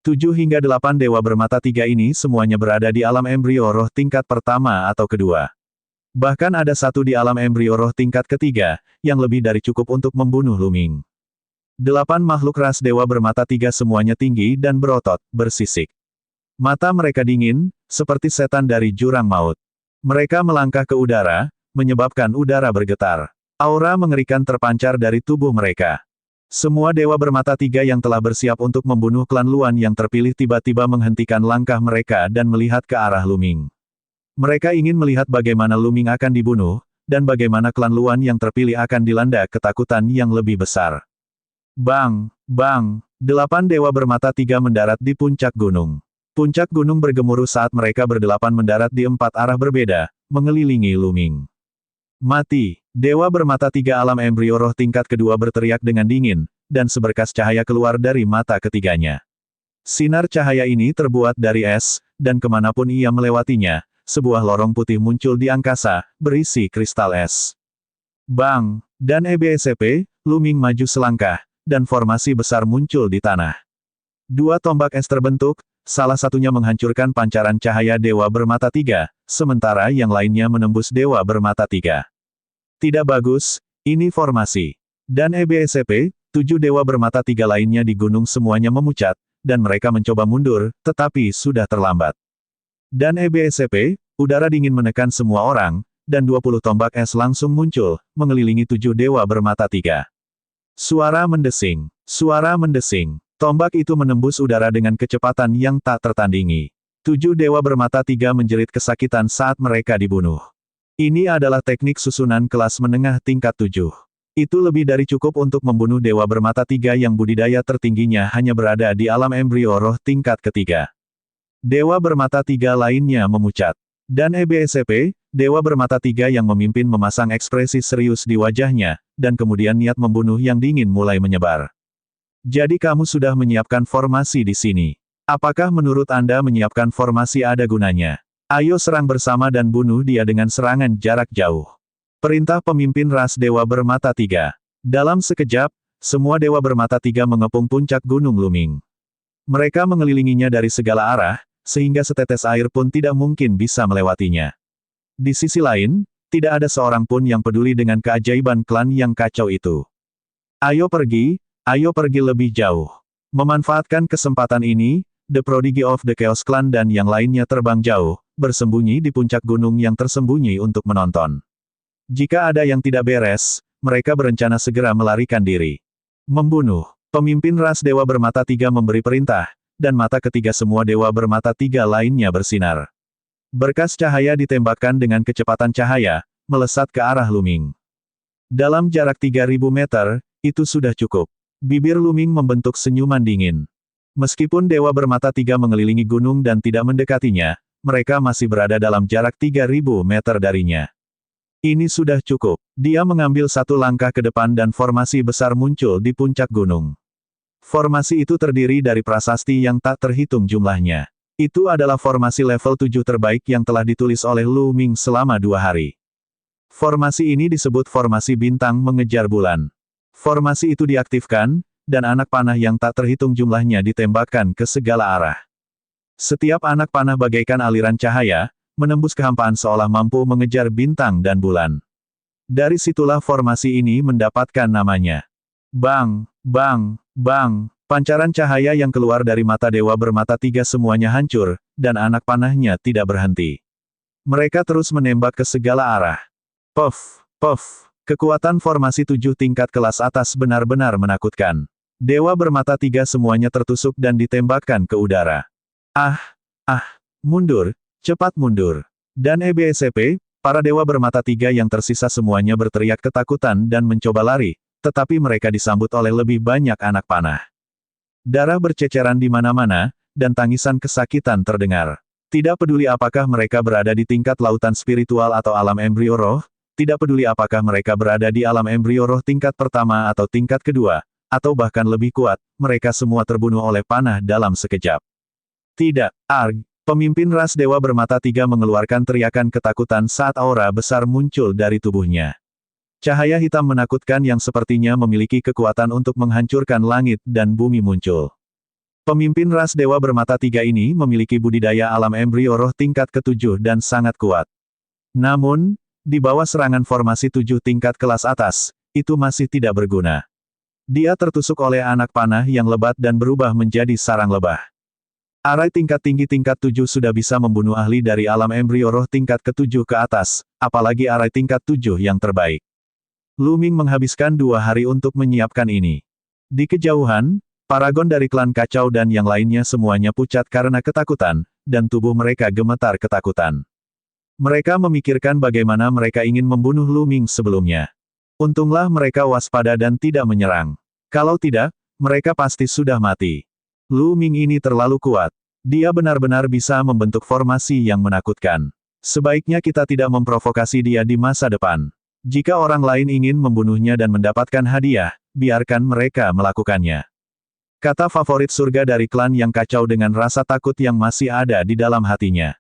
7 hingga 8 dewa bermata tiga ini semuanya berada di alam embrio roh tingkat pertama atau kedua. Bahkan ada satu di alam embrio roh tingkat ketiga, yang lebih dari cukup untuk membunuh Luming. 8 makhluk ras dewa bermata tiga semuanya tinggi dan berotot, bersisik. Mata mereka dingin, seperti setan dari jurang maut. Mereka melangkah ke udara, menyebabkan udara bergetar. Aura mengerikan terpancar dari tubuh mereka. Semua dewa bermata tiga yang telah bersiap untuk membunuh klan Luan yang terpilih tiba-tiba menghentikan langkah mereka dan melihat ke arah Luming. Mereka ingin melihat bagaimana Luming akan dibunuh, dan bagaimana klan Luan yang terpilih akan dilanda ketakutan yang lebih besar. Bang! Bang! 8 dewa bermata tiga mendarat di puncak gunung. Puncak gunung bergemuruh saat mereka berdelapan mendarat di 4 arah berbeda, mengelilingi Luming. Mati! Dewa bermata tiga alam embrio roh tingkat kedua berteriak dengan dingin, dan seberkas cahaya keluar dari mata ketiganya. Sinar cahaya ini terbuat dari es, dan kemanapun ia melewatinya, sebuah lorong putih muncul di angkasa, berisi kristal es. Bang! Dan EBSP, Luming maju selangkah, dan formasi besar muncul di tanah. 2 tombak es terbentuk, salah satunya menghancurkan pancaran cahaya dewa bermata tiga, sementara yang lainnya menembus dewa bermata tiga. Tidak bagus, ini formasi. Dan EBSP, 7 dewa bermata tiga lainnya di gunung semuanya memucat, dan mereka mencoba mundur, tetapi sudah terlambat. Dan EBSP, udara dingin menekan semua orang, dan 20 tombak es langsung muncul, mengelilingi 7 dewa bermata tiga. Suara mendesing. Suara mendesing. Tombak itu menembus udara dengan kecepatan yang tak tertandingi. 7 dewa bermata tiga menjerit kesakitan saat mereka dibunuh. Ini adalah teknik susunan kelas menengah tingkat 7. Itu lebih dari cukup untuk membunuh dewa bermata tiga yang budidaya tertingginya hanya berada di alam embrio roh tingkat ketiga. Dewa bermata tiga lainnya memucat. Dan EBSP, dewa bermata tiga yang memimpin memasang ekspresi serius di wajahnya, dan kemudian niat membunuh yang dingin mulai menyebar. Jadi kamu sudah menyiapkan formasi di sini. Apakah menurut Anda menyiapkan formasi ada gunanya? Ayo serang bersama dan bunuh dia dengan serangan jarak jauh. Perintah pemimpin ras dewa bermata tiga. Dalam sekejap, semua dewa bermata tiga mengepung puncak gunung Luming. Mereka mengelilinginya dari segala arah, sehingga setetes air pun tidak mungkin bisa melewatinya. Di sisi lain, tidak ada seorang pun yang peduli dengan keajaiban klan yang kacau itu. Ayo pergi lebih jauh. Memanfaatkan kesempatan ini, The Prodigy of the Chaos Clan dan yang lainnya terbang jauh, bersembunyi di puncak gunung yang tersembunyi untuk menonton. Jika ada yang tidak beres, mereka berencana segera melarikan diri. Membunuh. Pemimpin ras dewa bermata tiga memberi perintah, dan mata ketiga semua dewa bermata tiga lainnya bersinar. Berkas cahaya ditembakkan dengan kecepatan cahaya, melesat ke arah Luming. Dalam jarak 3000 meter, itu sudah cukup. Bibir Luming membentuk senyuman dingin. Meskipun dewa bermata tiga mengelilingi gunung dan tidak mendekatinya, mereka masih berada dalam jarak 3000 meter darinya. Ini sudah cukup. Dia mengambil satu langkah ke depan dan formasi besar muncul di puncak gunung. Formasi itu terdiri dari prasasti yang tak terhitung jumlahnya. Itu adalah formasi level 7 terbaik yang telah ditulis oleh Lu Ming selama 2 hari. Formasi ini disebut formasi bintang mengejar bulan. Formasi itu diaktifkan, dan anak panah yang tak terhitung jumlahnya ditembakkan ke segala arah. Setiap anak panah bagaikan aliran cahaya, menembus kehampaan seolah mampu mengejar bintang dan bulan. Dari situlah formasi ini mendapatkan namanya. Bang, bang, bang, pancaran cahaya yang keluar dari mata dewa bermata tiga semuanya hancur, dan anak panahnya tidak berhenti. Mereka terus menembak ke segala arah. Puff, puff, kekuatan formasi 7 tingkat kelas atas benar-benar menakutkan. Dewa bermata tiga semuanya tertusuk dan ditembakkan ke udara. Mundur, cepat mundur. Dan EBSP, para dewa bermata tiga yang tersisa semuanya berteriak ketakutan dan mencoba lari, tetapi mereka disambut oleh lebih banyak anak panah. Darah berceceran di mana-mana, dan tangisan kesakitan terdengar. Tidak peduli apakah mereka berada di tingkat lautan spiritual atau alam embrio roh, tidak peduli apakah mereka berada di alam embrio roh tingkat pertama atau tingkat kedua, atau bahkan lebih kuat, mereka semua terbunuh oleh panah dalam sekejap. Tidak, Arg, pemimpin ras dewa bermata tiga mengeluarkan teriakan ketakutan saat aura besar muncul dari tubuhnya. Cahaya hitam menakutkan yang sepertinya memiliki kekuatan untuk menghancurkan langit dan bumi muncul. Pemimpin ras Dewa Bermata Tiga ini memiliki budidaya alam embrio roh tingkat ke-7 dan sangat kuat. Namun, di bawah serangan formasi 7 tingkat kelas atas, itu masih tidak berguna. Dia tertusuk oleh anak panah yang lebat dan berubah menjadi sarang lebah. Arai tingkat tinggi tingkat 7 sudah bisa membunuh ahli dari alam embrio roh tingkat ke-7 ke atas, apalagi arai tingkat 7 yang terbaik. Lu Ming menghabiskan 2 hari untuk menyiapkan ini. Di kejauhan, paragon dari klan kacau dan yang lainnya semuanya pucat karena ketakutan, dan tubuh mereka gemetar ketakutan. Mereka memikirkan bagaimana mereka ingin membunuh Lu Ming sebelumnya. Untunglah mereka waspada dan tidak menyerang. Kalau tidak, mereka pasti sudah mati. Lu Ming ini terlalu kuat. Dia benar-benar bisa membentuk formasi yang menakutkan. Sebaiknya kita tidak memprovokasi dia di masa depan. Jika orang lain ingin membunuhnya dan mendapatkan hadiah, biarkan mereka melakukannya. Kata favorit surga dari klan yang kacau dengan rasa takut yang masih ada di dalam hatinya.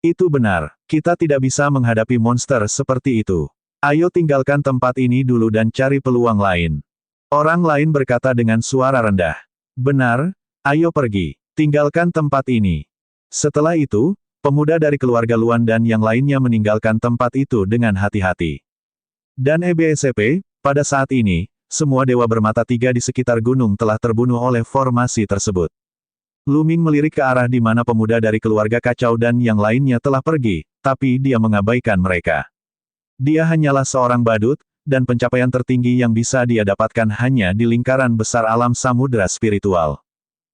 Itu benar, kita tidak bisa menghadapi monster seperti itu. Ayo tinggalkan tempat ini dulu dan cari peluang lain. Orang lain berkata dengan suara rendah. Benar, ayo pergi, tinggalkan tempat ini. Setelah itu, pemuda dari keluarga Luan dan yang lainnya meninggalkan tempat itu dengan hati-hati. Dan EBSCP, pada saat ini, semua Dewa Bermata Tiga di sekitar gunung telah terbunuh oleh formasi tersebut. Lu Ming melirik ke arah di mana pemuda dari keluarga kacau dan yang lainnya telah pergi, tapi dia mengabaikan mereka. Dia hanyalah seorang badut, dan pencapaian tertinggi yang bisa dia dapatkan hanya di lingkaran besar alam samudera spiritual.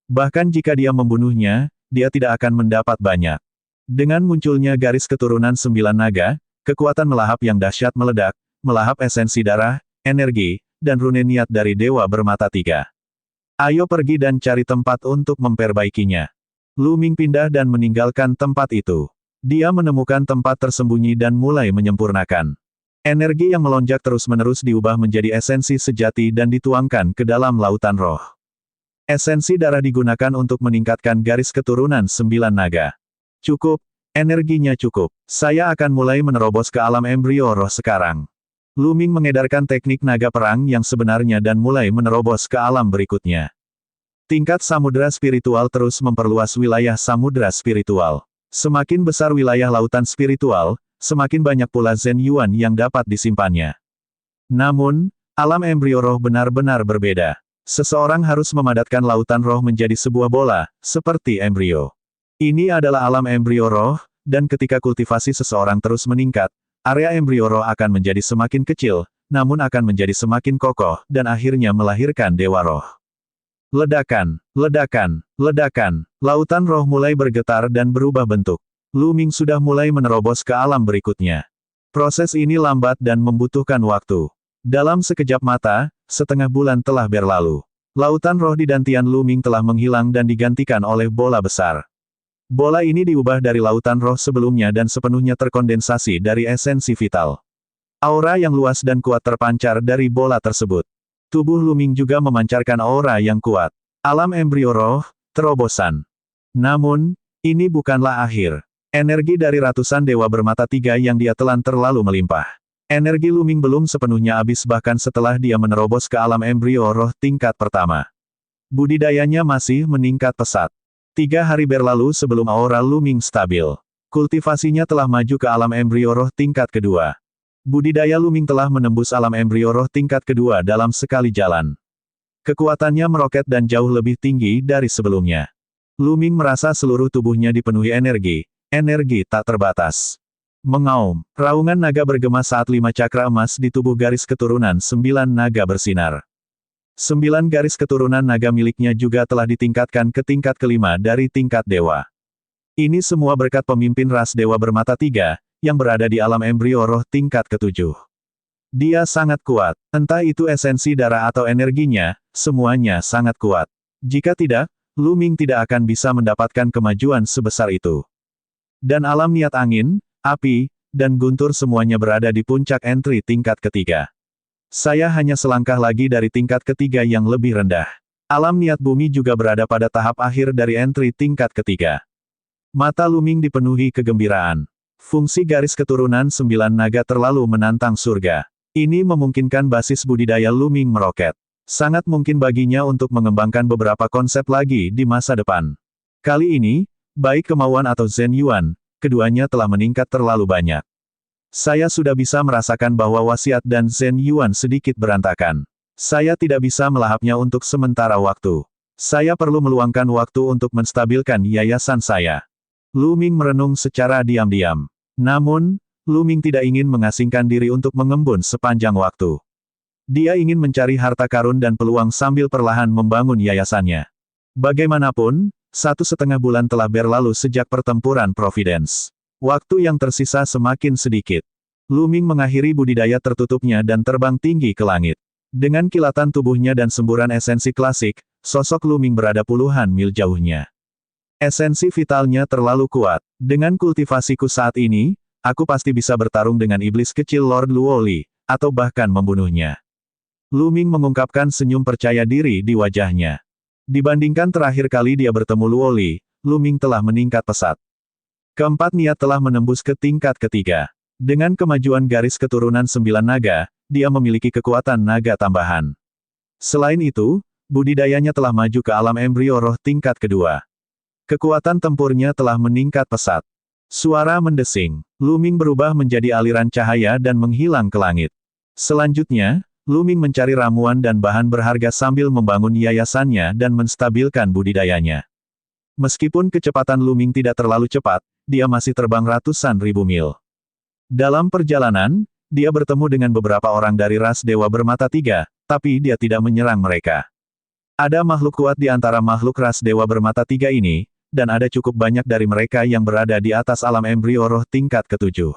Bahkan jika dia membunuhnya, dia tidak akan mendapat banyak. Dengan munculnya garis keturunan 9 naga, kekuatan melahap yang dahsyat meledak, melahap esensi darah, energi, dan rune niat dari Dewa Bermata Tiga. Ayo pergi dan cari tempat untuk memperbaikinya. Lu Ming pindah dan meninggalkan tempat itu. Dia menemukan tempat tersembunyi dan mulai menyempurnakan. Energi yang melonjak terus-menerus diubah menjadi esensi sejati dan dituangkan ke dalam lautan roh. Esensi darah digunakan untuk meningkatkan garis keturunan 9 naga. Cukup, energinya cukup. Saya akan mulai menerobos ke alam embrio roh sekarang. Lu Ming mengedarkan teknik naga perang yang sebenarnya dan mulai menerobos ke alam berikutnya. Tingkat samudera spiritual terus memperluas wilayah samudera spiritual. Semakin besar wilayah lautan spiritual, semakin banyak pula Zen Yuan yang dapat disimpannya. Namun, alam embrio roh benar-benar berbeda. Seseorang harus memadatkan lautan roh menjadi sebuah bola, seperti embrio. Ini adalah alam embrio roh, dan ketika kultivasi seseorang terus meningkat, area embrio roh akan menjadi semakin kecil, namun akan menjadi semakin kokoh, dan akhirnya melahirkan dewa roh. Ledakan, ledakan, ledakan, lautan roh mulai bergetar dan berubah bentuk. Lu Ming sudah mulai menerobos ke alam berikutnya. Proses ini lambat dan membutuhkan waktu. Dalam sekejap mata, setengah bulan telah berlalu. Lautan roh di dantian Lu Ming telah menghilang dan digantikan oleh bola besar. Bola ini diubah dari lautan roh sebelumnya dan sepenuhnya terkondensasi dari esensi vital. Aura yang luas dan kuat terpancar dari bola tersebut. Tubuh Lu Ming juga memancarkan aura yang kuat. Alam embrio roh, terobosan. Namun, ini bukanlah akhir. Energi dari ratusan Dewa Bermata Tiga yang dia telan terlalu melimpah. Energi Lu Ming belum sepenuhnya habis bahkan setelah dia menerobos ke alam embrio roh tingkat pertama. Budidayanya masih meningkat pesat. 3 hari berlalu sebelum aura Lu Ming stabil. Kultivasinya telah maju ke alam embrio roh tingkat kedua. Budidaya Lu Ming telah menembus alam embrio roh tingkat kedua dalam sekali jalan. Kekuatannya meroket dan jauh lebih tinggi dari sebelumnya. Lu Ming merasa seluruh tubuhnya dipenuhi energi tak terbatas. Mengaum, raungan naga bergema saat 5 cakra emas di tubuh garis keturunan 9 naga bersinar. 9 garis keturunan naga miliknya juga telah ditingkatkan ke tingkat kelima dari tingkat dewa. Ini semua berkat pemimpin ras Dewa Bermata Tiga, yang berada di alam embrio roh tingkat ke-7. Dia sangat kuat, entah itu esensi darah atau energinya, semuanya sangat kuat. Jika tidak, Lu Ming tidak akan bisa mendapatkan kemajuan sebesar itu. Dan alam niat angin, api, dan guntur semuanya berada di puncak entry tingkat ketiga. Saya hanya selangkah lagi dari tingkat ketiga yang lebih rendah. Alam niat bumi juga berada pada tahap akhir dari entry tingkat ketiga. Mata Lu Ming dipenuhi kegembiraan. Fungsi garis keturunan 9 naga terlalu menantang surga. Ini memungkinkan basis budidaya Lu Ming meroket. Sangat mungkin baginya untuk mengembangkan beberapa konsep lagi di masa depan. Kali ini, baik kemauan atau Zhen Yuan, keduanya telah meningkat terlalu banyak. Saya sudah bisa merasakan bahwa wasiat dan Zhen Yuan sedikit berantakan. Saya tidak bisa melahapnya untuk sementara waktu. Saya perlu meluangkan waktu untuk menstabilkan yayasan saya. Lu Ming merenung secara diam-diam. Namun, Lu Ming tidak ingin mengasingkan diri untuk mengembun sepanjang waktu. Dia ingin mencari harta karun dan peluang sambil perlahan membangun yayasannya. Bagaimanapun, 1,5 bulan telah berlalu sejak pertempuran Providence. Waktu yang tersisa semakin sedikit. Lu Ming mengakhiri budidaya tertutupnya dan terbang tinggi ke langit. Dengan kilatan tubuhnya dan semburan esensi klasik, sosok Lu Ming berada puluhan mil jauhnya. Esensi vitalnya terlalu kuat. Dengan kultivasiku saat ini, aku pasti bisa bertarung dengan iblis kecil Lord Luoli, atau bahkan membunuhnya. Lu Ming mengungkapkan senyum percaya diri di wajahnya. Dibandingkan terakhir kali dia bertemu Luoli, Lu Ming telah meningkat pesat. Keempat niat telah menembus ke tingkat ketiga. Dengan kemajuan garis keturunan 9 naga, dia memiliki kekuatan naga tambahan. Selain itu, budidayanya telah maju ke alam embrio roh tingkat kedua. Kekuatan tempurnya telah meningkat pesat. Suara mendesing. Lu Ming berubah menjadi aliran cahaya dan menghilang ke langit. Selanjutnya, Lu Ming mencari ramuan dan bahan berharga sambil membangun yayasannya dan menstabilkan budidayanya. Meskipun kecepatan Lu Ming tidak terlalu cepat, dia masih terbang ratusan ribu mil. Dalam perjalanan, dia bertemu dengan beberapa orang dari ras Dewa Bermata Tiga, tapi dia tidak menyerang mereka. Ada makhluk kuat di antara makhluk ras Dewa Bermata Tiga ini, dan ada cukup banyak dari mereka yang berada di atas alam embrio roh tingkat ketujuh.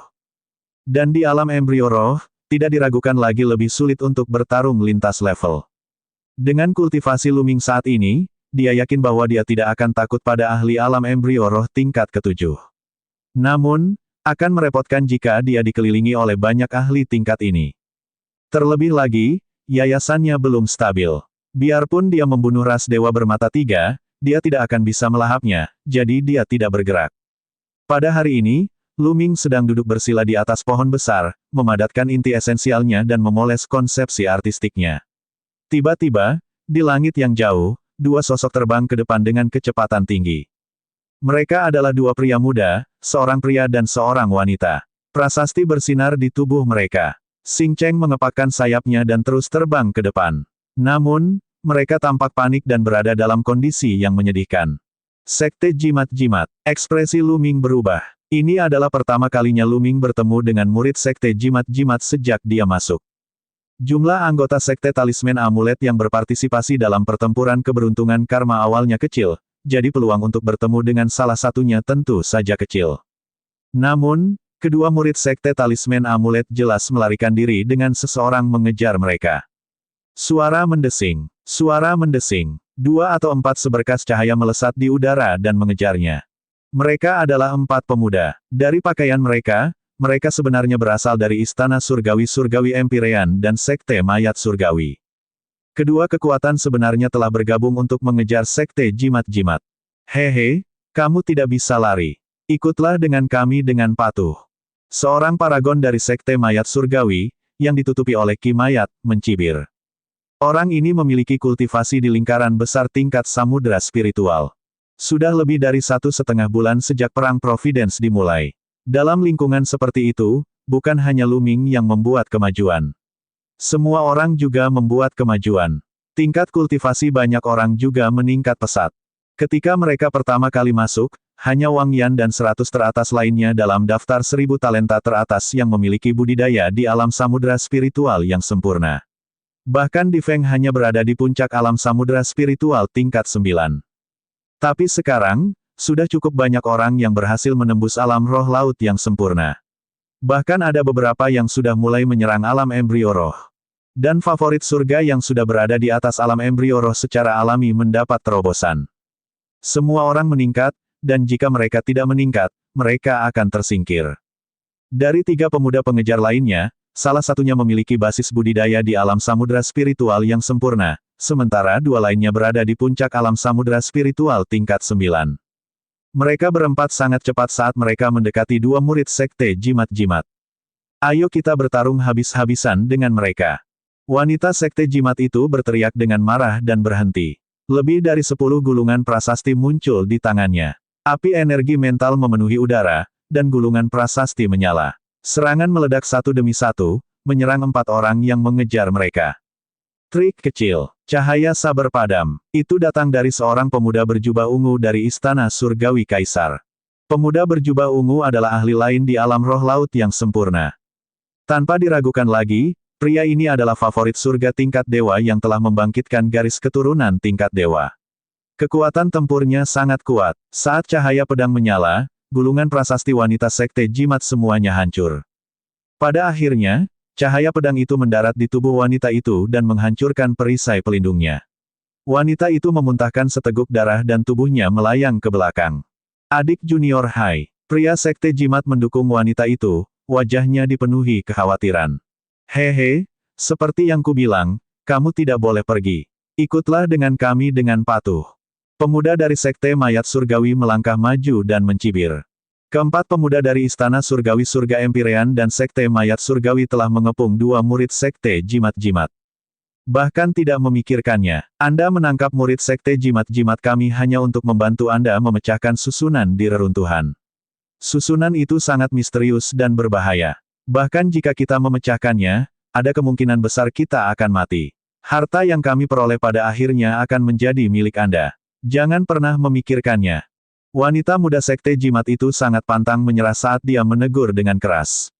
Dan di alam embrio roh, tidak diragukan lagi lebih sulit untuk bertarung lintas level. Dengan kultivasi Lu Ming saat ini, dia yakin bahwa dia tidak akan takut pada ahli alam embrio roh tingkat ketujuh. Namun, akan merepotkan jika dia dikelilingi oleh banyak ahli tingkat ini. Terlebih lagi, yayasannya belum stabil. Biarpun dia membunuh ras Dewa Bermata Tiga, dia tidak akan bisa melahapnya, jadi dia tidak bergerak. Pada hari ini, Lu Ming sedang duduk bersila di atas pohon besar, memadatkan inti esensialnya dan memoles konsepsi artistiknya. Tiba-tiba, di langit yang jauh, dua sosok terbang ke depan dengan kecepatan tinggi. Mereka adalah dua pria muda, seorang pria dan seorang wanita. Prasasti bersinar di tubuh mereka. Xing Cheng mengepakkan sayapnya dan terus terbang ke depan. Namun, mereka tampak panik dan berada dalam kondisi yang menyedihkan. Sekte Jimat-Jimat. Ekspresi Lu Ming berubah. Ini adalah pertama kalinya Lu Ming bertemu dengan murid Sekte Jimat-Jimat sejak dia masuk. Jumlah anggota Sekte Talisman Amulet yang berpartisipasi dalam pertempuran keberuntungan karma awalnya kecil, jadi peluang untuk bertemu dengan salah satunya tentu saja kecil. Namun, kedua murid Sekte Talisman Amulet jelas melarikan diri dengan seseorang mengejar mereka. Suara mendesing. Suara mendesing. 2 atau 4 seberkas cahaya melesat di udara dan mengejarnya. Mereka adalah 4 pemuda. Dari pakaian mereka, mereka sebenarnya berasal dari Istana Surgawi-Surgawi Empirean dan Sekte Mayat Surgawi. Kedua kekuatan sebenarnya telah bergabung untuk mengejar Sekte Jimat-Jimat. Hehe, kamu tidak bisa lari. Ikutlah dengan kami dengan patuh. Seorang paragon dari Sekte Mayat Surgawi, yang ditutupi oleh Ki Mayat, mencibir. Orang ini memiliki kultivasi di lingkaran besar tingkat samudera spiritual. Sudah lebih dari 1,5 bulan sejak Perang Providence dimulai. Dalam lingkungan seperti itu, bukan hanya Lu Ming yang membuat kemajuan. Semua orang juga membuat kemajuan. Tingkat kultivasi banyak orang juga meningkat pesat. Ketika mereka pertama kali masuk, hanya Wang Yan dan 100 teratas lainnya dalam daftar 1000 talenta teratas yang memiliki budidaya di alam samudera spiritual yang sempurna. Bahkan Di Feng hanya berada di puncak alam samudera spiritual tingkat 9. Tapi sekarang, sudah cukup banyak orang yang berhasil menembus alam roh laut yang sempurna. Bahkan ada beberapa yang sudah mulai menyerang alam embrio roh. Dan favorit surga yang sudah berada di atas alam embrio roh secara alami mendapat terobosan. Semua orang meningkat, dan jika mereka tidak meningkat, mereka akan tersingkir. Dari 3 pemuda pengejar lainnya, salah satunya memiliki basis budidaya di alam samudera spiritual yang sempurna, sementara 2 lainnya berada di puncak alam samudera spiritual tingkat 9. Mereka berempat sangat cepat saat mereka mendekati 2 murid Sekte Jimat-Jimat. Ayo kita bertarung habis-habisan dengan mereka. Wanita sekte jimat itu berteriak dengan marah dan berhenti. Lebih dari 10 gulungan prasasti muncul di tangannya. Api energi mental memenuhi udara, dan gulungan prasasti menyala. Serangan meledak satu demi satu, menyerang 4 orang yang mengejar mereka. Trik kecil, cahaya sabar padam. Itu datang dari seorang pemuda berjubah ungu dari Istana Surgawi Kaisar. Pemuda berjubah ungu adalah ahli lain di alam roh laut yang sempurna. Tanpa diragukan lagi, pria ini adalah favorit surga tingkat dewa yang telah membangkitkan garis keturunan tingkat dewa. Kekuatan tempurnya sangat kuat. Saat cahaya pedang menyala, gulungan prasasti wanita sekte jimat semuanya hancur. Pada akhirnya, cahaya pedang itu mendarat di tubuh wanita itu dan menghancurkan perisai pelindungnya. Wanita itu memuntahkan seteguk darah dan tubuhnya melayang ke belakang. Adik junior Hai, pria sekte jimat mendukung wanita itu, wajahnya dipenuhi kekhawatiran. Hehe, seperti yang kubilang, kamu tidak boleh pergi. Ikutlah dengan kami dengan patuh. Pemuda dari sekte mayat surgawi melangkah maju dan mencibir. Keempat pemuda dari Istana Surgawi Surga Empyrean dan sekte mayat surgawi telah mengepung 2 murid sekte jimat-jimat. Bahkan tidak memikirkannya, Anda menangkap murid sekte jimat-jimat kami hanya untuk membantu Anda memecahkan susunan di reruntuhan. Susunan itu sangat misterius dan berbahaya. Bahkan jika kita memecahkannya, ada kemungkinan besar kita akan mati. Harta yang kami peroleh pada akhirnya akan menjadi milik Anda. Jangan pernah memikirkannya. Wanita muda sekte jimat itu sangat pantang menyerah saat dia menegur dengan keras.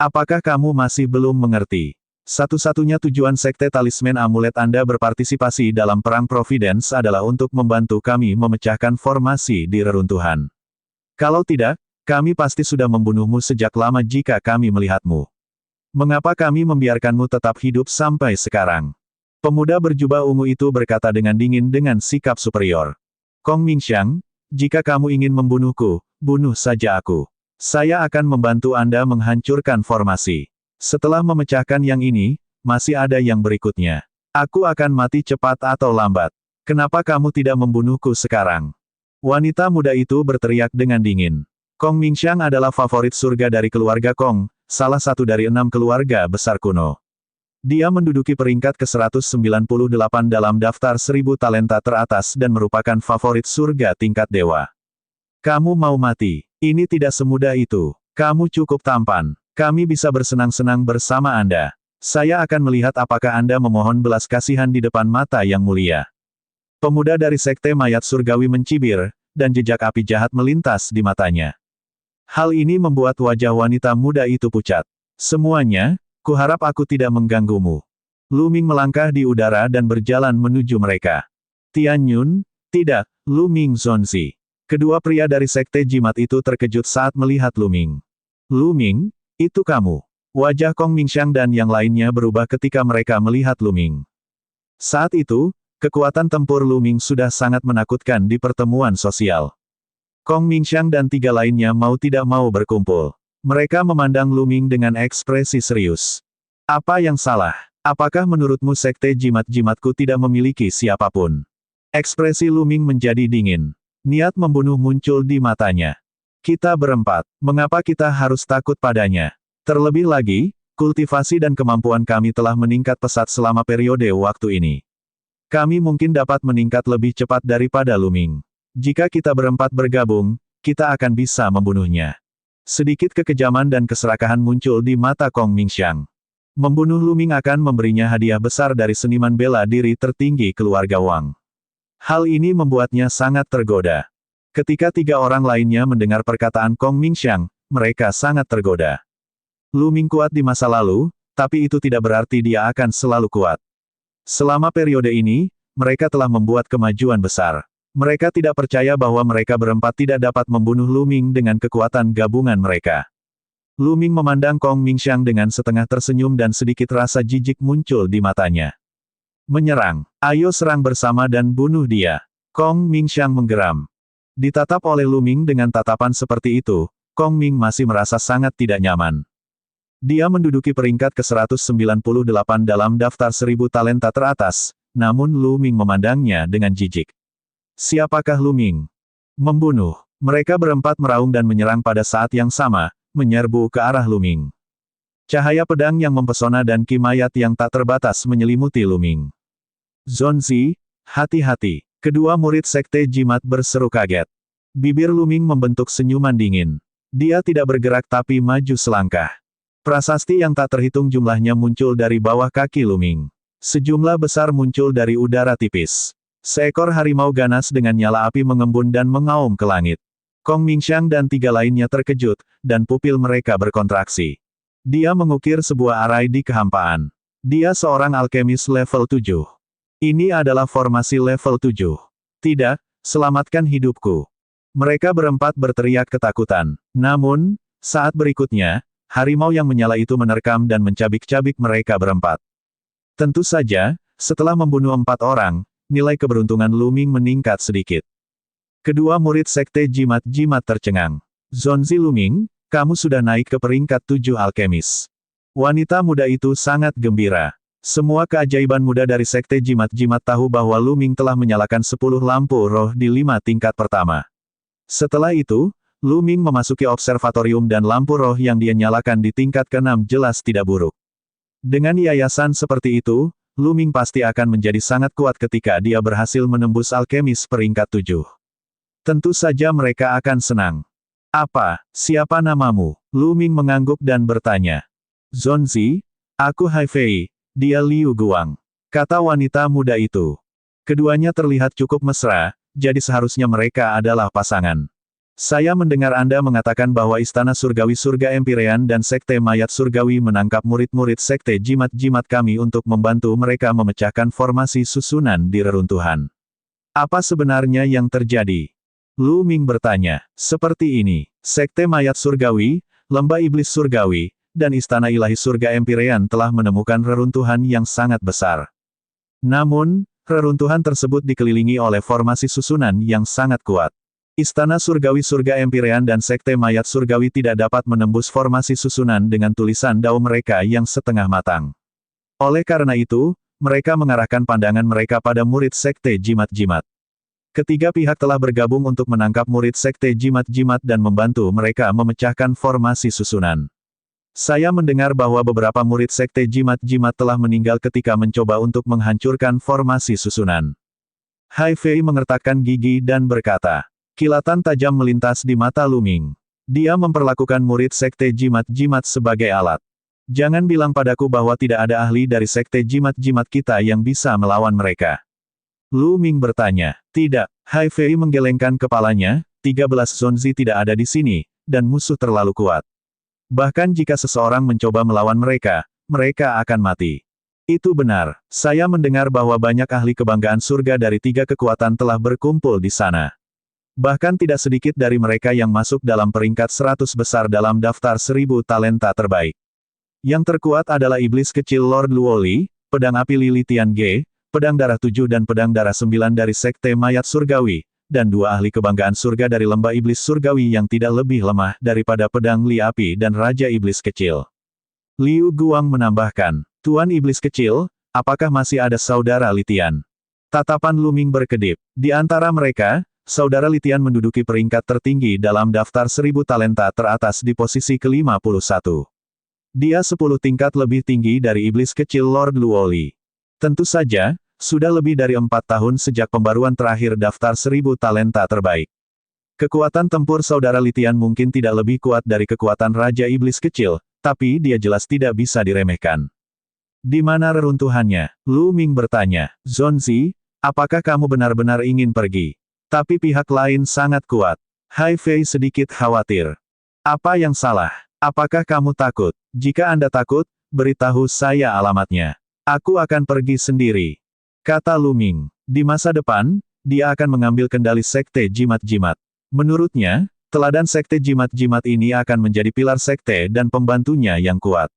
Apakah kamu masih belum mengerti? Satu-satunya tujuan sekte talisman amulet Anda berpartisipasi dalam perang Providence adalah untuk membantu kami memecahkan formasi di reruntuhan. Kalau tidak, kami pasti sudah membunuhmu sejak lama jika kami melihatmu. Mengapa kami membiarkanmu tetap hidup sampai sekarang? Pemuda berjubah ungu itu berkata dengan dingin dengan sikap superior. Kong Mingxiang, jika kamu ingin membunuhku, bunuh saja aku. Saya akan membantu Anda menghancurkan formasi. Setelah memecahkan yang ini, masih ada yang berikutnya. Aku akan mati cepat atau lambat. Kenapa kamu tidak membunuhku sekarang? Wanita muda itu berteriak dengan dingin. Kong Mingxiang adalah favorit surga dari keluarga Kong, salah satu dari 6 keluarga besar kuno. Dia menduduki peringkat ke-198 dalam daftar 1000 talenta teratas dan merupakan favorit surga tingkat dewa. Kamu mau mati? Ini tidak semudah itu. Kamu cukup tampan. Kami bisa bersenang-senang bersama Anda. Saya akan melihat apakah Anda memohon belas kasihan di depan mata yang mulia. Pemuda dari sekte mayat surgawi mencibir, dan jejak api jahat melintas di matanya. Hal ini membuat wajah wanita muda itu pucat. Semuanya, kuharap aku tidak mengganggumu. Lu Ming melangkah di udara dan berjalan menuju mereka. Tian Yun, tidak, Lu Ming Zonzi. Kedua pria dari sekte jimat itu terkejut saat melihat Lu Ming. Lu Ming, itu kamu. Wajah Kong Mingxiang dan yang lainnya berubah ketika mereka melihat Lu Ming. Saat itu, kekuatan tempur Lu Ming sudah sangat menakutkan di pertemuan sosial. Kong Mingxiang dan 3 lainnya mau tidak mau berkumpul. Mereka memandang Lu Ming dengan ekspresi serius. Apa yang salah? Apakah menurutmu sekte jimat-jimatku tidak memiliki siapapun? Ekspresi Lu Ming menjadi dingin. Niat membunuh muncul di matanya. Kita berempat, mengapa kita harus takut padanya? Terlebih lagi, kultivasi dan kemampuan kami telah meningkat pesat selama periode waktu ini. Kami mungkin dapat meningkat lebih cepat daripada Lu Ming. Jika kita berempat bergabung, kita akan bisa membunuhnya. Sedikit kekejaman dan keserakahan muncul di mata Kong Mingxiang. Membunuh Lu Ming akan memberinya hadiah besar dari seniman bela diri tertinggi keluarga Wang. Hal ini membuatnya sangat tergoda. Ketika 3 orang lainnya mendengar perkataan Kong Mingxiang, mereka sangat tergoda. Lu Ming kuat di masa lalu, tapi itu tidak berarti dia akan selalu kuat. Selama periode ini, mereka telah membuat kemajuan besar. Mereka tidak percaya bahwa mereka berempat tidak dapat membunuh Lu Ming dengan kekuatan gabungan mereka. Lu Ming memandang Kong Mingxiang dengan setengah tersenyum dan sedikit rasa jijik muncul di matanya. Menyerang. Ayo serang bersama dan bunuh dia. Kong Mingxiang menggeram. Ditatap oleh Lu Ming dengan tatapan seperti itu, Kong Ming masih merasa sangat tidak nyaman. Dia menduduki peringkat ke-198 dalam daftar 1000 talenta teratas, namun Lu Ming memandangnya dengan jijik. Siapakah Lu Ming? Membunuh. Mereka berempat meraung dan menyerang pada saat yang sama, menyerbu ke arah Lu Ming. Cahaya pedang yang mempesona dan kimayat yang tak terbatas menyelimuti Luming. Zonzi, hati-hati. Kedua murid Sekte Jimat berseru kaget. Bibir Luming membentuk senyuman dingin. Dia tidak bergerak tapi maju selangkah. Prasasti yang tak terhitung jumlahnya muncul dari bawah kaki Luming. Sejumlah besar muncul dari udara tipis. Seekor harimau ganas dengan nyala api mengembun dan mengaum ke langit. Kong Mingxiang dan tiga lainnya terkejut, dan pupil mereka berkontraksi. Dia mengukir sebuah arai di kehampaan. Dia seorang alkemis level 7. Ini adalah formasi level 7. Tidak, selamatkan hidupku. Mereka berempat berteriak ketakutan. Namun, saat berikutnya, harimau yang menyala itu menerkam dan mencabik-cabik mereka berempat. Tentu saja, setelah membunuh 4 orang, nilai keberuntungan Luming meningkat sedikit. Kedua murid Sekte Jimat-Jimat tercengang. Zonzi Luming, kamu sudah naik ke peringkat 7 alkemis. Wanita muda itu sangat gembira. Semua keajaiban muda dari Sekte Jimat-Jimat tahu bahwa Luming telah menyalakan 10 lampu roh di 5 tingkat pertama. Setelah itu, Luming memasuki observatorium dan lampu roh yang dia nyalakan di tingkat ke-6 jelas tidak buruk. Dengan yayasan seperti itu, Luming pasti akan menjadi sangat kuat ketika dia berhasil menembus alkemis peringkat 7. Tentu saja mereka akan senang. Apa, siapa namamu? Luming mengangguk dan bertanya. Zonzi, aku Hai Fei, dia Liu Guang. Kata wanita muda itu. Keduanya terlihat cukup mesra, jadi seharusnya mereka adalah pasangan. Saya mendengar Anda mengatakan bahwa Istana Surgawi Surga Empyrean dan Sekte Mayat Surgawi menangkap murid-murid Sekte Jimat-Jimat kami untuk membantu mereka memecahkan formasi susunan di reruntuhan. Apa sebenarnya yang terjadi? Luming bertanya. Seperti ini, Sekte Mayat Surgawi, Lembah Iblis Surgawi, dan Istana Ilahi Surga Empyrean telah menemukan reruntuhan yang sangat besar. Namun, reruntuhan tersebut dikelilingi oleh formasi susunan yang sangat kuat. Istana Surgawi Surga Empyrean dan Sekte Mayat Surgawi tidak dapat menembus formasi susunan dengan tulisan dao mereka yang setengah matang. Oleh karena itu, mereka mengarahkan pandangan mereka pada murid Sekte Jimat-Jimat. Ketiga pihak telah bergabung untuk menangkap murid Sekte Jimat-Jimat dan membantu mereka memecahkan formasi susunan. Saya mendengar bahwa beberapa murid Sekte Jimat-Jimat telah meninggal ketika mencoba untuk menghancurkan formasi susunan. Hai Fei mengertakkan gigi dan berkata. Kilatan tajam melintas di mata Luming. Dia memperlakukan murid Sekte Jimat-Jimat sebagai alat. Jangan bilang padaku bahwa tidak ada ahli dari Sekte Jimat-Jimat kita yang bisa melawan mereka. Luming bertanya. Tidak, Hai Fei menggelengkan kepalanya, 13 Zonzi tidak ada di sini, dan musuh terlalu kuat. Bahkan jika seseorang mencoba melawan mereka, mereka akan mati. Itu benar, saya mendengar bahwa banyak ahli kebanggaan surga dari 3 kekuatan telah berkumpul di sana. Bahkan tidak sedikit dari mereka yang masuk dalam peringkat 100 besar dalam daftar 1000 talenta terbaik. Yang terkuat adalah iblis kecil Lord Luoli, pedang api Lili Tian Ge, pedang darah 7 dan pedang darah 9 dari Sekte Mayat Surgawi, dan 2 ahli kebanggaan surga dari lembah iblis surgawi yang tidak lebih lemah daripada pedang Li Api dan Raja Iblis Kecil. Liu Guang menambahkan, Tuan Iblis Kecil, apakah masih ada saudara Li Tian? Tatapan Luming berkedip. Di antara mereka, Saudara Li Tian menduduki peringkat tertinggi dalam daftar 1000 talenta teratas di posisi ke-51. Dia 10 tingkat lebih tinggi dari iblis kecil Lord Luoli. Tentu saja, sudah lebih dari 4 tahun sejak pembaruan terakhir daftar 1000 talenta terbaik. Kekuatan tempur Saudara Li Tian mungkin tidak lebih kuat dari kekuatan Raja Iblis Kecil, tapi dia jelas tidak bisa diremehkan. Di mana reruntuhannya? Luming bertanya. Zonzi, apakah kamu benar-benar ingin pergi? Tapi pihak lain sangat kuat. Hai Fei sedikit khawatir. Apa yang salah? Apakah kamu takut? Jika Anda takut, beritahu saya alamatnya. Aku akan pergi sendiri. Kata Luming. Di masa depan, dia akan mengambil kendali Sekte Jimat-Jimat. Menurutnya, teladan Sekte Jimat-Jimat ini akan menjadi pilar Sekte dan pembantunya yang kuat.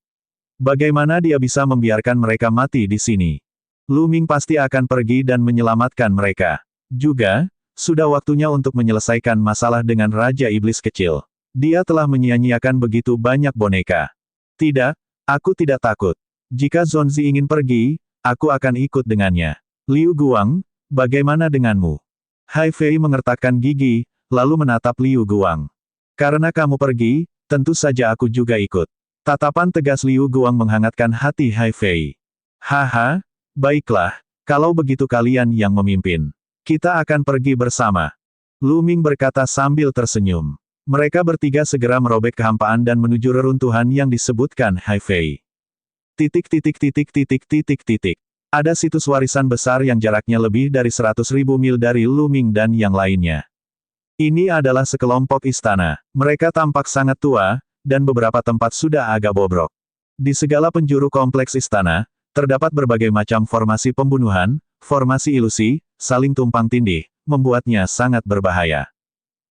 Bagaimana dia bisa membiarkan mereka mati di sini? Luming pasti akan pergi dan menyelamatkan mereka. Juga, sudah waktunya untuk menyelesaikan masalah dengan Raja Iblis Kecil. Dia telah menyia-nyiakan begitu banyak boneka. Tidak, aku tidak takut. Jika Zonzi ingin pergi, aku akan ikut dengannya. Liu Guang, bagaimana denganmu? Hai Fei mengertakkan gigi, lalu menatap Liu Guang. Karena kamu pergi, tentu saja aku juga ikut. Tatapan tegas Liu Guang menghangatkan hati Hai Fei. Haha, baiklah, kalau begitu kalian yang memimpin. Kita akan pergi bersama. Lu Ming berkata sambil tersenyum. Mereka bertiga segera merobek kehampaan dan menuju reruntuhan yang disebutkan Hai Fei. Ada situs warisan besar yang jaraknya lebih dari 100.000 mil dari Lu Ming dan yang lainnya. Ini adalah sekelompok istana. Mereka tampak sangat tua, dan beberapa tempat sudah agak bobrok. Di segala penjuru kompleks istana, terdapat berbagai macam formasi pembunuhan, formasi ilusi, saling tumpang tindih, membuatnya sangat berbahaya.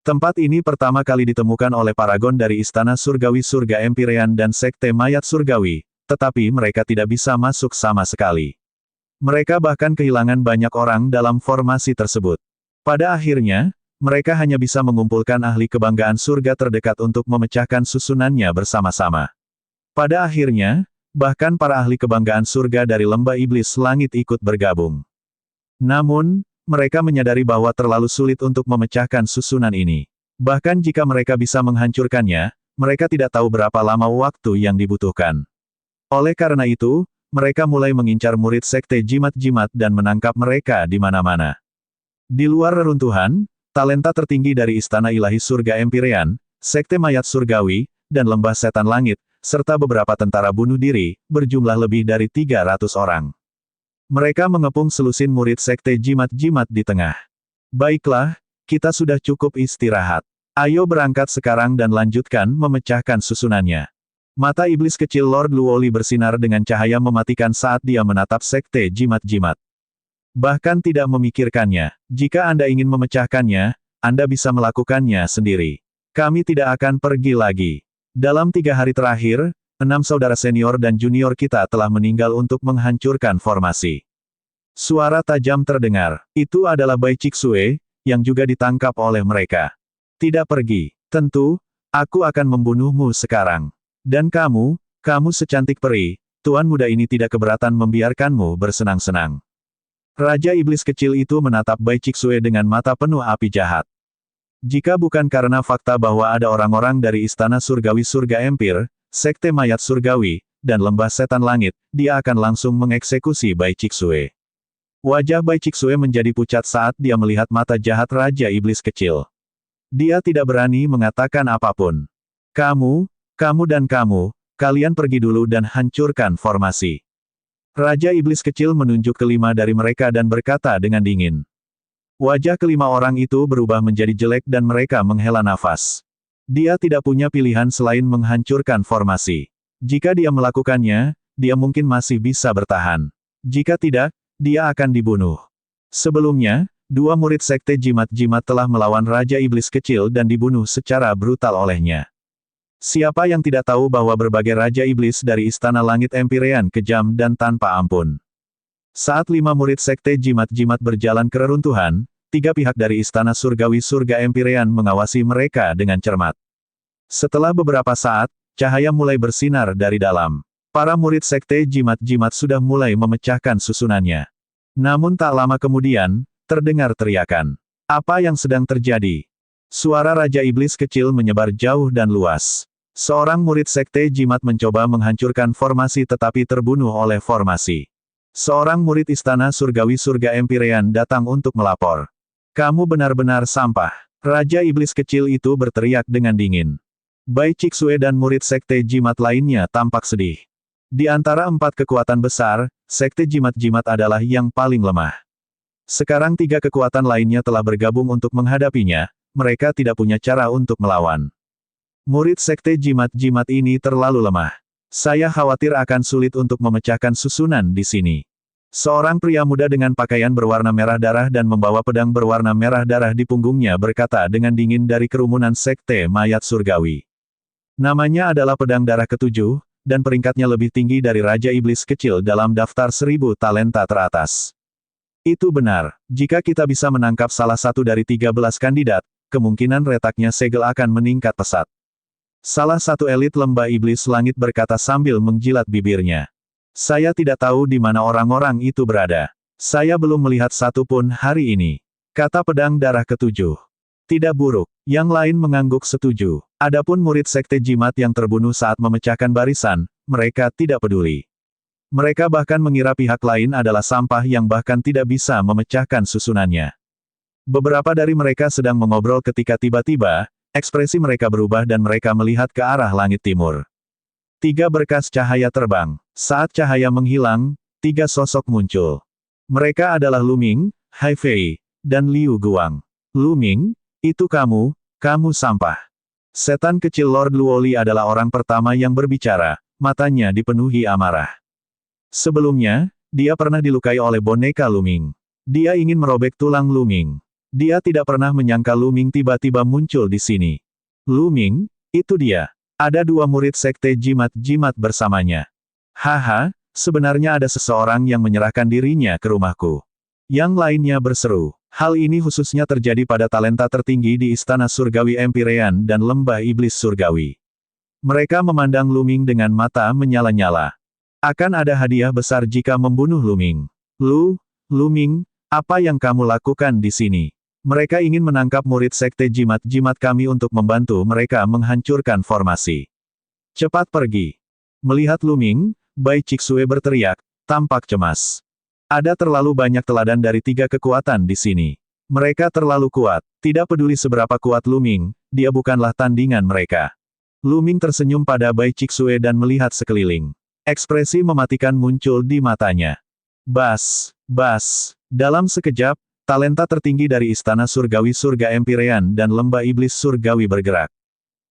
Tempat ini pertama kali ditemukan oleh paragon dari Istana Surgawi Surga Empyrean dan Sekte Mayat Surgawi, tetapi mereka tidak bisa masuk sama sekali. Mereka bahkan kehilangan banyak orang dalam formasi tersebut. Pada akhirnya, mereka hanya bisa mengumpulkan ahli kebanggaan surga terdekat untuk memecahkan susunannya bersama-sama. Pada akhirnya, bahkan para ahli kebanggaan surga dari lembah iblis langit ikut bergabung. Namun, mereka menyadari bahwa terlalu sulit untuk memecahkan susunan ini. Bahkan jika mereka bisa menghancurkannya, mereka tidak tahu berapa lama waktu yang dibutuhkan. Oleh karena itu, mereka mulai mengincar murid sekte jimat-jimat dan menangkap mereka di mana-mana. Di luar reruntuhan, talenta tertinggi dari Istana Ilahi Surga Empyrean, Sekte Mayat Surgawi, dan Lembah Setan Langit, serta beberapa tentara bunuh diri, berjumlah lebih dari 300 orang. Mereka mengepung selusin murid sekte jimat-jimat di tengah. Baiklah, kita sudah cukup istirahat. Ayo berangkat sekarang dan lanjutkan memecahkan susunannya. Mata iblis kecil Lord Luoli bersinar dengan cahaya mematikan saat dia menatap sekte jimat-jimat. Bahkan tidak memikirkannya, jika Anda ingin memecahkannya, Anda bisa melakukannya sendiri. Kami tidak akan pergi lagi. Dalam 3 hari terakhir, 6 saudara senior dan junior kita telah meninggal untuk menghancurkan formasi. Suara tajam terdengar. Itu adalah Bai Chixue, yang juga ditangkap oleh mereka. Tidak pergi. Tentu, aku akan membunuhmu sekarang. Dan kamu secantik peri, tuan muda ini tidak keberatan membiarkanmu bersenang-senang. Raja iblis kecil itu menatap Bai Chixue dengan mata penuh api jahat. Jika bukan karena fakta bahwa ada orang-orang dari Istana Surgawi Surga Empir, Sekte Mayat Surgawi, dan Lembah Setan Langit, dia akan langsung mengeksekusi Bai Chixue. Wajah Bai Chixue menjadi pucat saat dia melihat mata jahat Raja Iblis Kecil. Dia tidak berani mengatakan apapun. Kamu, kalian pergi dulu dan hancurkan formasi. Raja Iblis Kecil menunjuk kelima dari mereka dan berkata dengan dingin. Wajah kelima orang itu berubah menjadi jelek dan mereka menghela nafas. Dia tidak punya pilihan selain menghancurkan formasi. Jika dia melakukannya, dia mungkin masih bisa bertahan. Jika tidak, dia akan dibunuh. Sebelumnya, 2 murid sekte jimat-jimat telah melawan Raja Iblis Kecil dan dibunuh secara brutal olehnya. Siapa yang tidak tahu bahwa berbagai Raja Iblis dari Istana Langit Empyrean kejam dan tanpa ampun. Saat 5 murid sekte jimat-jimat berjalan ke reruntuhan, 3 pihak dari Istana Surgawi Surga Empyrean mengawasi mereka dengan cermat. Setelah beberapa saat, cahaya mulai bersinar dari dalam. Para murid sekte jimat-jimat sudah mulai memecahkan susunannya. Namun tak lama kemudian, terdengar teriakan. Apa yang sedang terjadi? Suara Raja Iblis Kecil menyebar jauh dan luas. Seorang murid sekte jimat mencoba menghancurkan formasi tetapi terbunuh oleh formasi. Seorang murid Istana Surgawi Surga Empyrean datang untuk melapor. Kamu benar-benar sampah. Raja Iblis Kecil itu berteriak dengan dingin. Bai Chixue dan murid sekte jimat lainnya tampak sedih. Di antara 4 kekuatan besar, sekte jimat-jimat adalah yang paling lemah. Sekarang 3 kekuatan lainnya telah bergabung untuk menghadapinya, mereka tidak punya cara untuk melawan. Murid sekte jimat-jimat ini terlalu lemah. Saya khawatir akan sulit untuk memecahkan susunan di sini. Seorang pria muda dengan pakaian berwarna merah darah dan membawa pedang berwarna merah darah di punggungnya berkata dengan dingin dari kerumunan sekte mayat surgawi. Namanya adalah pedang darah ke-7, dan peringkatnya lebih tinggi dari Raja Iblis Kecil dalam daftar 1000 talenta teratas. Itu benar, jika kita bisa menangkap salah satu dari 13 kandidat, kemungkinan retaknya segel akan meningkat pesat. Salah satu elit lembah iblis langit berkata sambil menjilat bibirnya. Saya tidak tahu di mana orang-orang itu berada. Saya belum melihat satu pun hari ini. Kata pedang darah ke-7. Tidak buruk. Yang lain mengangguk setuju. Adapun murid sekte jimat yang terbunuh saat memecahkan barisan, mereka tidak peduli. Mereka bahkan mengira pihak lain adalah sampah yang bahkan tidak bisa memecahkan susunannya. Beberapa dari mereka sedang mengobrol ketika tiba-tiba, ekspresi mereka berubah dan mereka melihat ke arah langit timur. 3 berkas cahaya terbang. Saat cahaya menghilang, 3 sosok muncul. Mereka adalah Lu Ming, Hai Fei, dan Liu Guang. Lu Ming, itu kamu sampah. Setan kecil Lord Luoli adalah orang pertama yang berbicara, matanya dipenuhi amarah. Sebelumnya, dia pernah dilukai oleh boneka Lu Ming. Dia ingin merobek tulang Lu Ming. Dia tidak pernah menyangka Lu Ming tiba-tiba muncul di sini. Lu Ming, itu dia. Ada 2 murid sekte jimat-jimat bersamanya. Haha, sebenarnya ada seseorang yang menyerahkan dirinya ke rumahku. Yang lainnya berseru. Hal ini khususnya terjadi pada talenta tertinggi di Istana Surgawi Empyrean dan Lembah Iblis Surgawi. Mereka memandang Lu Ming dengan mata menyala-nyala. Akan ada hadiah besar jika membunuh Lu Ming. Lu Ming, apa yang kamu lakukan di sini? Mereka ingin menangkap murid sekte jimat-jimat kami untuk membantu mereka menghancurkan formasi. Cepat pergi. Melihat Lu Ming, Bai Cixue berteriak, tampak cemas. Ada terlalu banyak teladan dari 3 kekuatan di sini. Mereka terlalu kuat. Tidak peduli seberapa kuat Lu Ming, dia bukanlah tandingan mereka. Lu Ming tersenyum pada Bai Cixue dan melihat sekeliling. Ekspresi mematikan muncul di matanya. Bas. Dalam sekejap, talenta tertinggi dari Istana Surgawi Surga Empyrean dan Lembah Iblis Surgawi bergerak.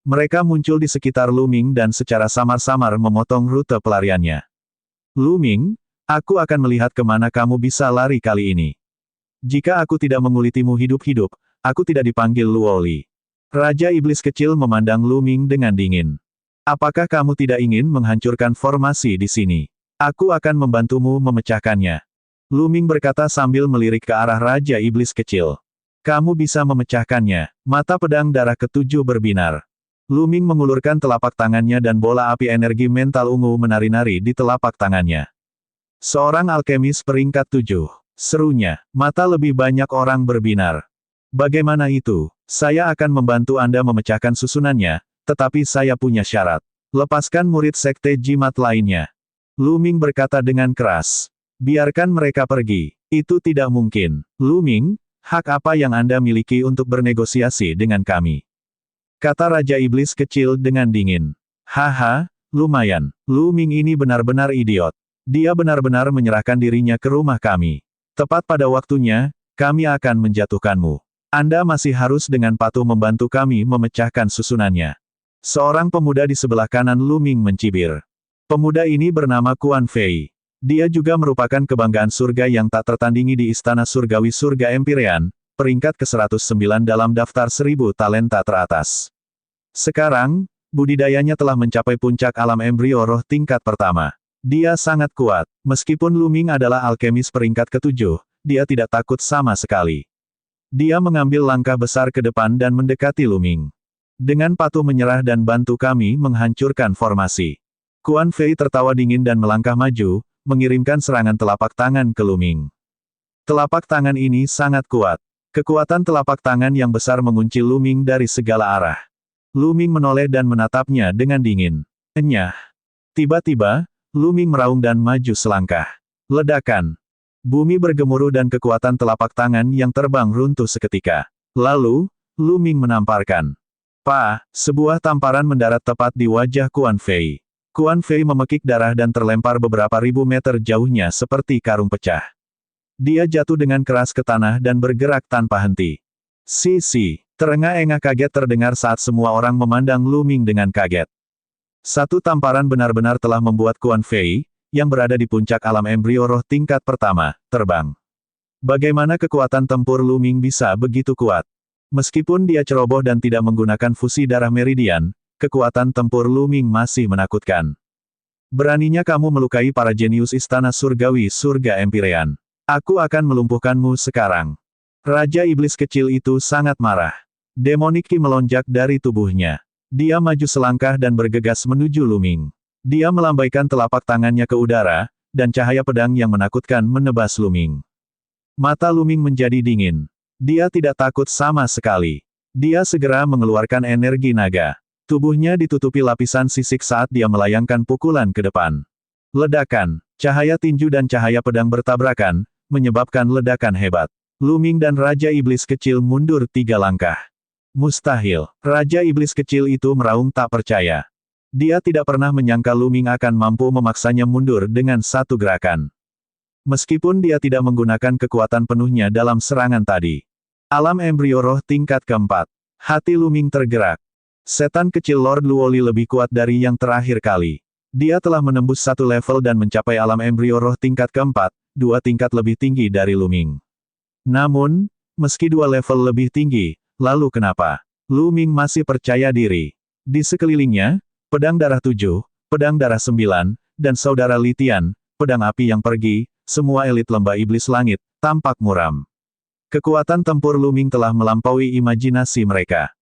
Mereka muncul di sekitar Lu Ming dan secara samar-samar memotong rute pelariannya. Lu Ming, aku akan melihat kemana kamu bisa lari kali ini. Jika aku tidak mengulitimu hidup-hidup, aku tidak dipanggil Luoli. Raja Iblis kecil memandang Lu Ming dengan dingin. Apakah kamu tidak ingin menghancurkan formasi di sini? Aku akan membantumu memecahkannya. Lu Ming berkata sambil melirik ke arah Raja Iblis kecil. Kamu bisa memecahkannya. Mata pedang darah ketujuh berbinar. Lu Ming mengulurkan telapak tangannya dan bola api energi mental ungu menari-nari di telapak tangannya. Seorang alkemis peringkat 7. Serunya, mata lebih banyak orang berbinar. Bagaimana itu? Saya akan membantu Anda memecahkan susunannya, tetapi saya punya syarat. Lepaskan murid sekte jimat lainnya. Lu Ming berkata dengan keras. Biarkan mereka pergi. Itu tidak mungkin. Lu Ming, hak apa yang Anda miliki untuk bernegosiasi dengan kami? Kata Raja Iblis kecil dengan dingin. Haha, lumayan. Lu Ming ini benar-benar idiot. Dia benar-benar menyerahkan dirinya ke rumah kami. Tepat pada waktunya, kami akan menjatuhkanmu. Anda masih harus dengan patuh membantu kami memecahkan susunannya. Seorang pemuda di sebelah kanan Lu Ming mencibir. Pemuda ini bernama Kuan Fei. Dia juga merupakan kebanggaan surga yang tak tertandingi di Istana Surgawi Surga Empyrean, peringkat ke-109 dalam daftar 1000 talenta teratas. Sekarang, budidayanya telah mencapai puncak alam embrio roh tingkat pertama. Dia sangat kuat. Meskipun Lu Ming adalah alkemis peringkat ke-7, dia tidak takut sama sekali. Dia mengambil langkah besar ke depan dan mendekati Lu Ming. Dengan patuh menyerah dan bantu kami menghancurkan formasi. Kuan Fei tertawa dingin dan melangkah maju, mengirimkan serangan telapak tangan ke Lu Ming. Telapak tangan ini sangat kuat. Kekuatan telapak tangan yang besar mengunci Lu Ming dari segala arah. Lu Ming menoleh dan menatapnya dengan dingin. Enyah. Tiba-tiba, Lu Ming meraung dan maju selangkah. Ledakan. Bumi bergemuruh dan kekuatan telapak tangan yang terbang runtuh seketika. Lalu, Lu Ming menamparkan. Sebuah tamparan mendarat tepat di wajah Kuan Fei. Kuan Fei memekik darah dan terlempar beberapa ribu meter jauhnya seperti karung pecah. Dia jatuh dengan keras ke tanah dan bergerak tanpa henti. Terengah-engah kaget terdengar saat semua orang memandang Lu Ming dengan kaget. Satu tamparan benar-benar telah membuat Kuan Fei, yang berada di puncak alam embrio roh tingkat pertama, terbang. Bagaimana kekuatan tempur Lu Ming bisa begitu kuat? Meskipun dia ceroboh dan tidak menggunakan fusi darah meridian, kekuatan tempur Lu Ming masih menakutkan. Beraninya kamu melukai para jenius Istana Surgawi Surga Empyrean. Aku akan melumpuhkanmu sekarang. Raja Iblis kecil itu sangat marah. Demonik Ki melonjak dari tubuhnya. Dia maju selangkah dan bergegas menuju Lu Ming. Dia melambaikan telapak tangannya ke udara, dan cahaya pedang yang menakutkan menebas Lu Ming. Mata Lu Ming menjadi dingin. Dia tidak takut sama sekali. Dia segera mengeluarkan energi naga. Tubuhnya ditutupi lapisan sisik saat dia melayangkan pukulan ke depan. Ledakan, cahaya tinju dan cahaya pedang bertabrakan, menyebabkan ledakan hebat. Lu Ming dan Raja Iblis Kecil mundur 3 langkah. Mustahil, Raja Iblis Kecil itu meraung tak percaya. Dia tidak pernah menyangka Lu Ming akan mampu memaksanya mundur dengan satu gerakan. Meskipun dia tidak menggunakan kekuatan penuhnya dalam serangan tadi. Alam embrio roh tingkat keempat. Hati Lu Ming tergerak. Setan kecil Lord Luoli lebih kuat dari yang terakhir kali. Dia telah menembus satu level dan mencapai alam embrio roh tingkat keempat, 2 tingkat lebih tinggi dari Lu Ming. Namun, meski 2 level lebih tinggi, lalu kenapa? Lu Ming masih percaya diri. Di sekelilingnya, pedang darah 7, pedang darah 9, dan saudara Litian, pedang api yang pergi, semua elit lembah iblis langit, tampak muram. Kekuatan tempur Lu Ming telah melampaui imajinasi mereka.